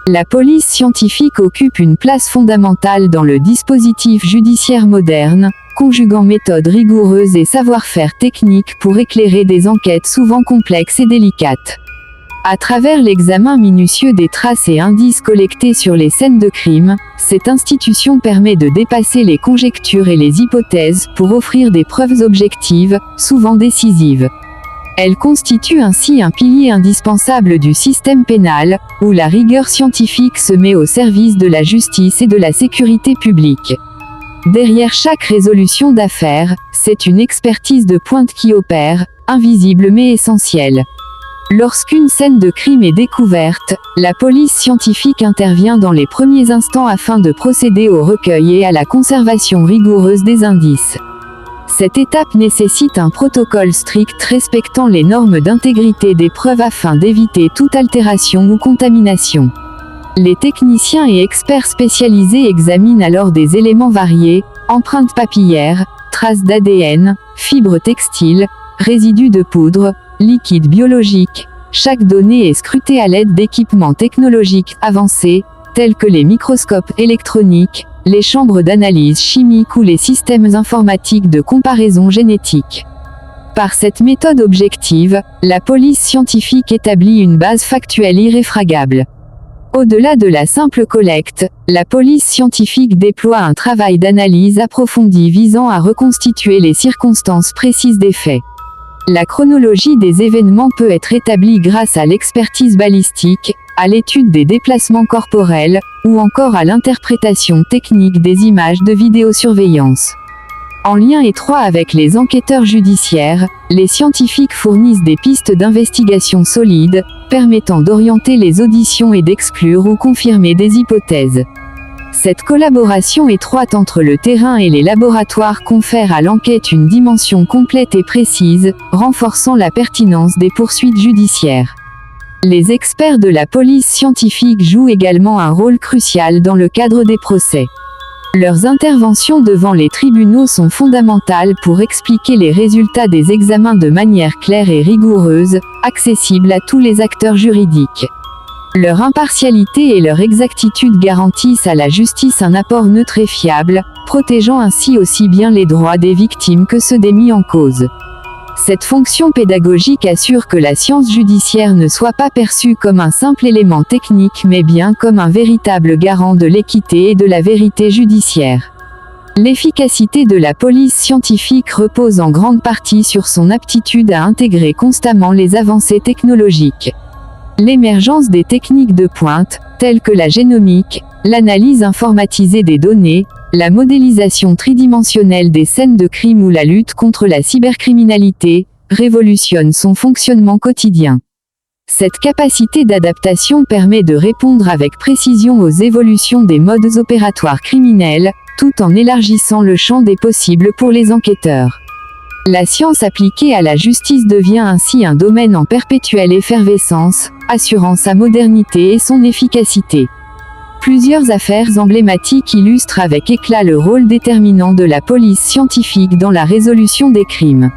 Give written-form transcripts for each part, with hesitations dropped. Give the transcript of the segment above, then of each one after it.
La police scientifique occupe une place fondamentale dans le dispositif judiciaire moderne, conjuguant méthodes rigoureuses et savoir-faire technique pour éclairer des enquêtes souvent complexes et délicates. À travers l'examen minutieux des traces et indices collectés sur les scènes de crime, cette institution permet de dépasser les conjectures et les hypothèses pour offrir des preuves objectives, souvent décisives. Elle constitue ainsi un pilier indispensable du système pénal, où la rigueur scientifique se met au service de la justice et de la sécurité publique. Derrière chaque résolution d'affaires, c'est une expertise de pointe qui opère, invisible mais essentielle. Lorsqu'une scène de crime est découverte, la police scientifique intervient dans les premiers instants afin de procéder au recueil et à la conservation rigoureuse des indices. Cette étape nécessite un protocole strict respectant les normes d'intégrité des preuves afin d'éviter toute altération ou contamination. Les techniciens et experts spécialisés examinent alors des éléments variés, empreintes papillaires, traces d'ADN, fibres textiles, résidus de poudre, liquides biologiques. Chaque donnée est scrutée à l'aide d'équipements technologiques avancés, tels que les microscopes électroniques, les chambres d'analyse chimique ou les systèmes informatiques de comparaison génétique. Par cette méthode objective, la police scientifique établit une base factuelle irréfragable. Au-delà de la simple collecte, la police scientifique déploie un travail d'analyse approfondi visant à reconstituer les circonstances précises des faits. La chronologie des événements peut être établie grâce à l'expertise balistique, à l'étude des déplacements corporels, ou encore à l'interprétation technique des images de vidéosurveillance. En lien étroit avec les enquêteurs judiciaires, les scientifiques fournissent des pistes d'investigation solides, permettant d'orienter les auditions et d'exclure ou confirmer des hypothèses. Cette collaboration étroite entre le terrain et les laboratoires confère à l'enquête une dimension complète et précise, renforçant la pertinence des poursuites judiciaires. Les experts de la police scientifique jouent également un rôle crucial dans le cadre des procès. Leurs interventions devant les tribunaux sont fondamentales pour expliquer les résultats des examens de manière claire et rigoureuse, accessible à tous les acteurs juridiques. Leur impartialité et leur exactitude garantissent à la justice un apport neutre et fiable, protégeant ainsi aussi bien les droits des victimes que ceux des mis en cause. Cette fonction pédagogique assure que la science judiciaire ne soit pas perçue comme un simple élément technique mais bien comme un véritable garant de l'équité et de la vérité judiciaire. L'efficacité de la police scientifique repose en grande partie sur son aptitude à intégrer constamment les avancées technologiques. L'émergence des techniques de pointe, telles que la génomique, l'analyse informatisée des données, la modélisation tridimensionnelle des scènes de crime ou la lutte contre la cybercriminalité, révolutionne son fonctionnement quotidien. Cette capacité d'adaptation permet de répondre avec précision aux évolutions des modes opératoires criminels, tout en élargissant le champ des possibles pour les enquêteurs. La science appliquée à la justice devient ainsi un domaine en perpétuelle effervescence, assurant sa modernité et son efficacité. Plusieurs affaires emblématiques illustrent avec éclat le rôle déterminant de la police scientifique dans la résolution des crimes.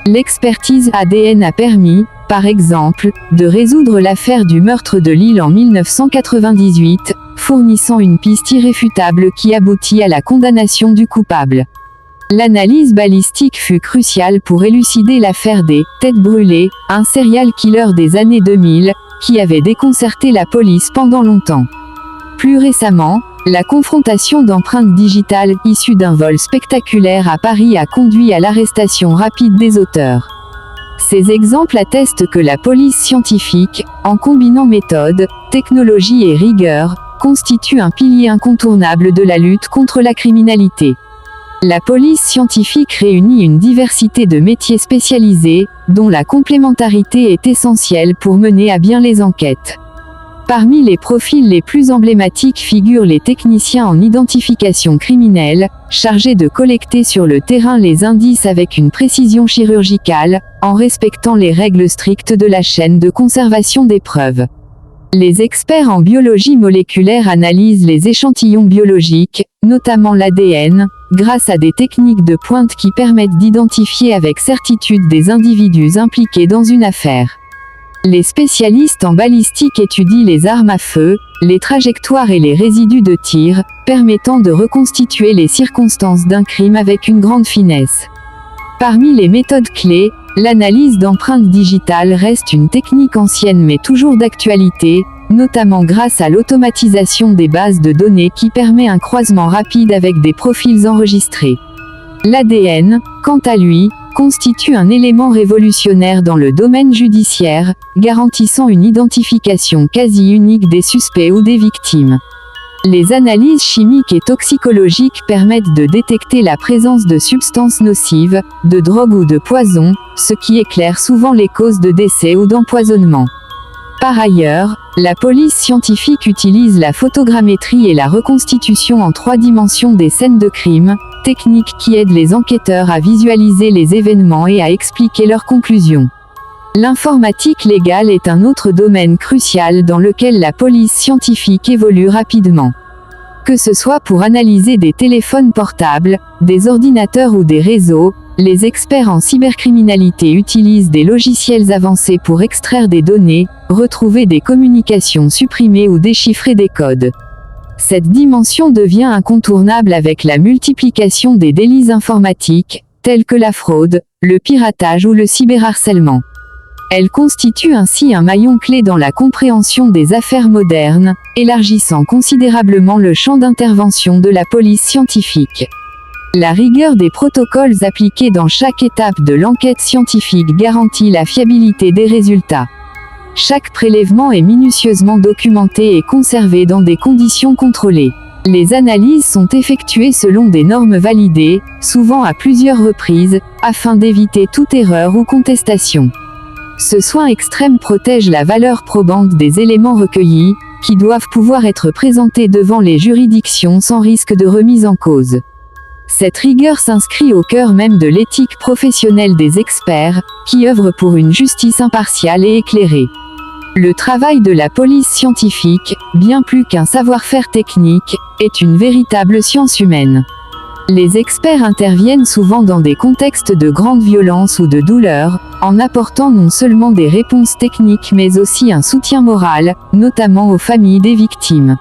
L'expertise ADN a permis, par exemple, de résoudre l'affaire du meurtre de Lille en 1998, fournissant une piste irréfutable qui aboutit à la condamnation du coupable. L'analyse balistique fut cruciale pour élucider l'affaire des « têtes brûlées », un serial killer des années 2000, qui avait déconcerté la police pendant longtemps. Plus récemment, la confrontation d'empreintes digitales issues d'un vol spectaculaire à Paris a conduit à l'arrestation rapide des auteurs. Ces exemples attestent que la police scientifique, en combinant méthode, technologie et rigueur, constitue un pilier incontournable de la lutte contre la criminalité. La police scientifique réunit une diversité de métiers spécialisés, dont la complémentarité est essentielle pour mener à bien les enquêtes. Parmi les profils les plus emblématiques figurent les techniciens en identification criminelle, chargés de collecter sur le terrain les indices avec une précision chirurgicale, en respectant les règles strictes de la chaîne de conservation des preuves. Les experts en biologie moléculaire analysent les échantillons biologiques, notamment l'ADN, grâce à des techniques de pointe qui permettent d'identifier avec certitude des individus impliqués dans une affaire. Les spécialistes en balistique étudient les armes à feu, les trajectoires et les résidus de tir, permettant de reconstituer les circonstances d'un crime avec une grande finesse. Parmi les méthodes clés, l'analyse d'empreintes digitales reste une technique ancienne mais toujours d'actualité, notamment grâce à l'automatisation des bases de données qui permet un croisement rapide avec des profils enregistrés. L'ADN, quant à lui, constitue un élément révolutionnaire dans le domaine judiciaire, garantissant une identification quasi unique des suspects ou des victimes. Les analyses chimiques et toxicologiques permettent de détecter la présence de substances nocives, de drogues ou de poisons, ce qui éclaire souvent les causes de décès ou d'empoisonnement. Par ailleurs, la police scientifique utilise la photogrammétrie et la reconstitution en 3 dimensions des scènes de crime, technique qui aide les enquêteurs à visualiser les événements et à expliquer leurs conclusions. L'informatique légale est un autre domaine crucial dans lequel la police scientifique évolue rapidement. Que ce soit pour analyser des téléphones portables, des ordinateurs ou des réseaux, les experts en cybercriminalité utilisent des logiciels avancés pour extraire des données, retrouver des communications supprimées ou déchiffrer des codes. Cette dimension devient incontournable avec la multiplication des délits informatiques, tels que la fraude, le piratage ou le cyberharcèlement. Elle constitue ainsi un maillon clé dans la compréhension des affaires modernes, élargissant considérablement le champ d'intervention de la police scientifique. La rigueur des protocoles appliqués dans chaque étape de l'enquête scientifique garantit la fiabilité des résultats. Chaque prélèvement est minutieusement documenté et conservé dans des conditions contrôlées. Les analyses sont effectuées selon des normes validées, souvent à plusieurs reprises, afin d'éviter toute erreur ou contestation. Ce soin extrême protège la valeur probante des éléments recueillis, qui doivent pouvoir être présentés devant les juridictions sans risque de remise en cause. Cette rigueur s'inscrit au cœur même de l'éthique professionnelle des experts, qui œuvrent pour une justice impartiale et éclairée. Le travail de la police scientifique, bien plus qu'un savoir-faire technique, est une véritable science humaine. Les experts interviennent souvent dans des contextes de grande violence ou de douleur, en apportant non seulement des réponses techniques mais aussi un soutien moral, notamment aux familles des victimes.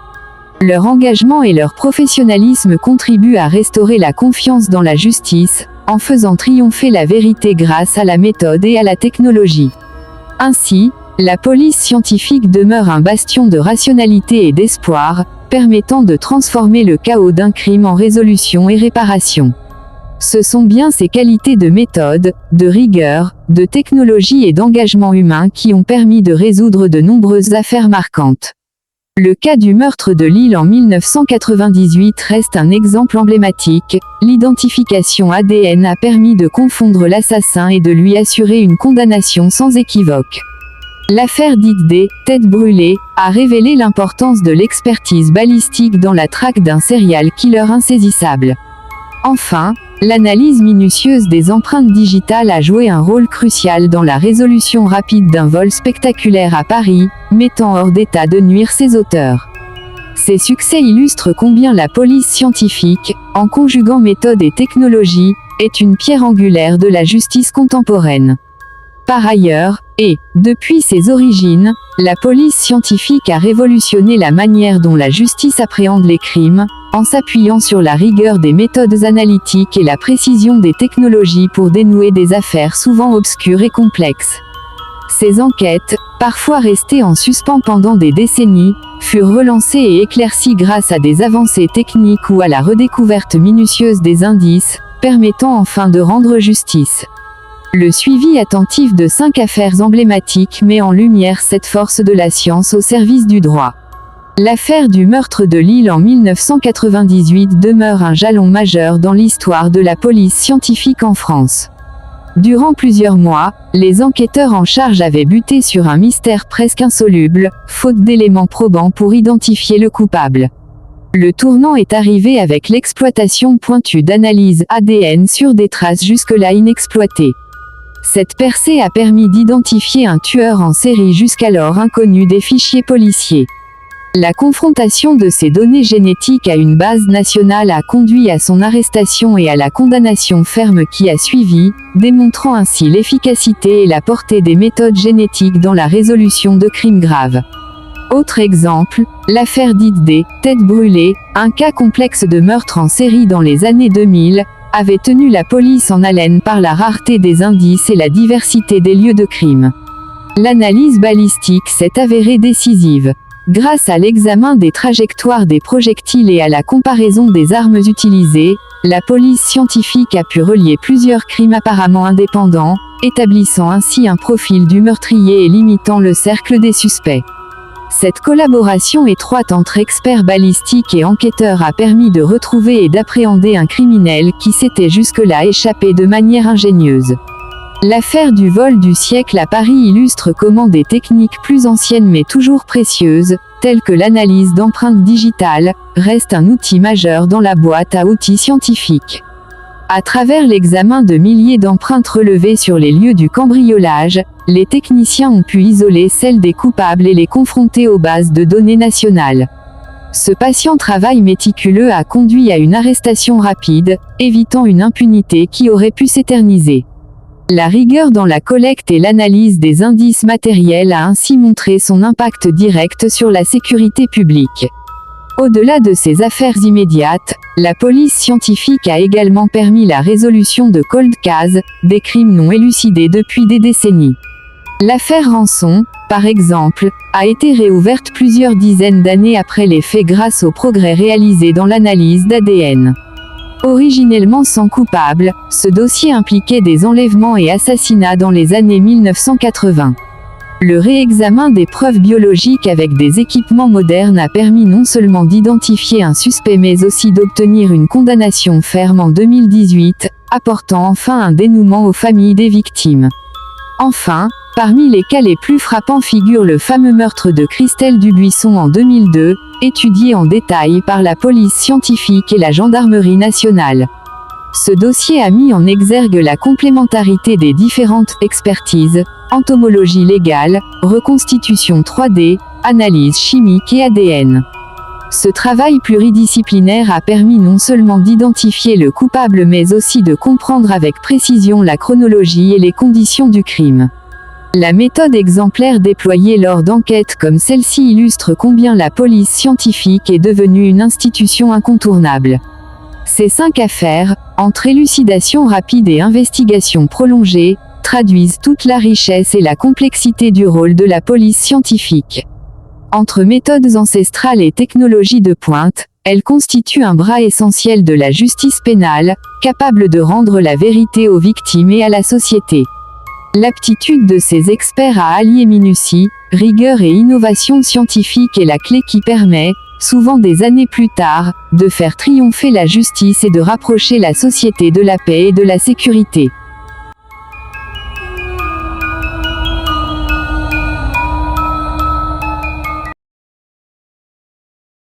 Leur engagement et leur professionnalisme contribuent à restaurer la confiance dans la justice, en faisant triompher la vérité grâce à la méthode et à la technologie. Ainsi, la police scientifique demeure un bastion de rationalité et d'espoir, permettant de transformer le chaos d'un crime en résolution et réparation. Ce sont bien ces qualités de méthode, de rigueur, de technologie et d'engagement humain qui ont permis de résoudre de nombreuses affaires marquantes. Le cas du meurtre de Lille en 1998 reste un exemple emblématique. L'identification ADN a permis de confondre l'assassin et de lui assurer une condamnation sans équivoque. L'affaire dite des « têtes brûlées » a révélé l'importance de l'expertise balistique dans la traque d'un serial killer insaisissable. Enfin, l'analyse minutieuse des empreintes digitales a joué un rôle crucial dans la résolution rapide d'un vol spectaculaire à Paris, mettant hors d'état de nuire ses auteurs. Ces succès illustrent combien la police scientifique, en conjuguant méthode et technologie, est une pierre angulaire de la justice contemporaine. Par ailleurs, et, depuis ses origines, la police scientifique a révolutionné la manière dont la justice appréhende les crimes, en s'appuyant sur la rigueur des méthodes analytiques et la précision des technologies pour dénouer des affaires souvent obscures et complexes. Ces enquêtes, parfois restées en suspens pendant des décennies, furent relancées et éclaircies grâce à des avancées techniques ou à la redécouverte minutieuse des indices, permettant enfin de rendre justice. Le suivi attentif de 5 affaires emblématiques met en lumière cette force de la science au service du droit. L'affaire du meurtre de Lille en 1998 demeure un jalon majeur dans l'histoire de la police scientifique en France. Durant plusieurs mois, les enquêteurs en charge avaient buté sur un mystère presque insoluble, faute d'éléments probants pour identifier le coupable. Le tournant est arrivé avec l'exploitation pointue d'analyses ADN sur des traces jusque-là inexploitées. Cette percée a permis d'identifier un tueur en série jusqu'alors inconnu des fichiers policiers. La confrontation de ces données génétiques à une base nationale a conduit à son arrestation et à la condamnation ferme qui a suivi, démontrant ainsi l'efficacité et la portée des méthodes génétiques dans la résolution de crimes graves. Autre exemple, l'affaire dite des « têtes brûlées », un cas complexe de meurtre en série dans les années 2000, avait tenu la police en haleine par la rareté des indices et la diversité des lieux de crime. L'analyse balistique s'est avérée décisive. Grâce à l'examen des trajectoires des projectiles et à la comparaison des armes utilisées, la police scientifique a pu relier plusieurs crimes apparemment indépendants, établissant ainsi un profil du meurtrier et limitant le cercle des suspects. Cette collaboration étroite entre experts balistiques et enquêteurs a permis de retrouver et d'appréhender un criminel qui s'était jusque-là échappé de manière ingénieuse. L'affaire du vol du siècle à Paris illustre comment des techniques plus anciennes mais toujours précieuses, telles que l'analyse d'empreintes digitales, restent un outil majeur dans la boîte à outils scientifique. À travers l'examen de milliers d'empreintes relevées sur les lieux du cambriolage, les techniciens ont pu isoler celles des coupables et les confronter aux bases de données nationales. Ce patient travail méticuleux a conduit à une arrestation rapide, évitant une impunité qui aurait pu s'éterniser. La rigueur dans la collecte et l'analyse des indices matériels a ainsi montré son impact direct sur la sécurité publique. Au-delà de ces affaires immédiates, la police scientifique a également permis la résolution de cold cases, des crimes non élucidés depuis des décennies. L'affaire Rançon, par exemple, a été réouverte plusieurs dizaines d'années après les faits grâce aux progrès réalisés dans l'analyse d'ADN. Originellement sans coupable, ce dossier impliquait des enlèvements et assassinats dans les années 1980. Le réexamen des preuves biologiques avec des équipements modernes a permis non seulement d'identifier un suspect mais aussi d'obtenir une condamnation ferme en 2018, apportant enfin un dénouement aux familles des victimes. Enfin, parmi les cas les plus frappants figure le fameux meurtre de Christelle Dubuisson en 2002, étudié en détail par la police scientifique et la gendarmerie nationale. Ce dossier a mis en exergue la complémentarité des différentes expertises, entomologie légale, reconstitution 3D, analyse chimique et ADN. Ce travail pluridisciplinaire a permis non seulement d'identifier le coupable mais aussi de comprendre avec précision la chronologie et les conditions du crime. La méthode exemplaire déployée lors d'enquêtes comme celle-ci illustre combien la police scientifique est devenue une institution incontournable. Ces 5 affaires, entre élucidation rapide et investigation prolongée, traduisent toute la richesse et la complexité du rôle de la police scientifique. Entre méthodes ancestrales et technologies de pointe, elle constitue un bras essentiel de la justice pénale, capable de rendre la vérité aux victimes et à la société. L'aptitude de ces experts à allier minutie, rigueur et innovation scientifique est la clé qui permet, souvent des années plus tard, de faire triompher la justice et de rapprocher la société de la paix et de la sécurité.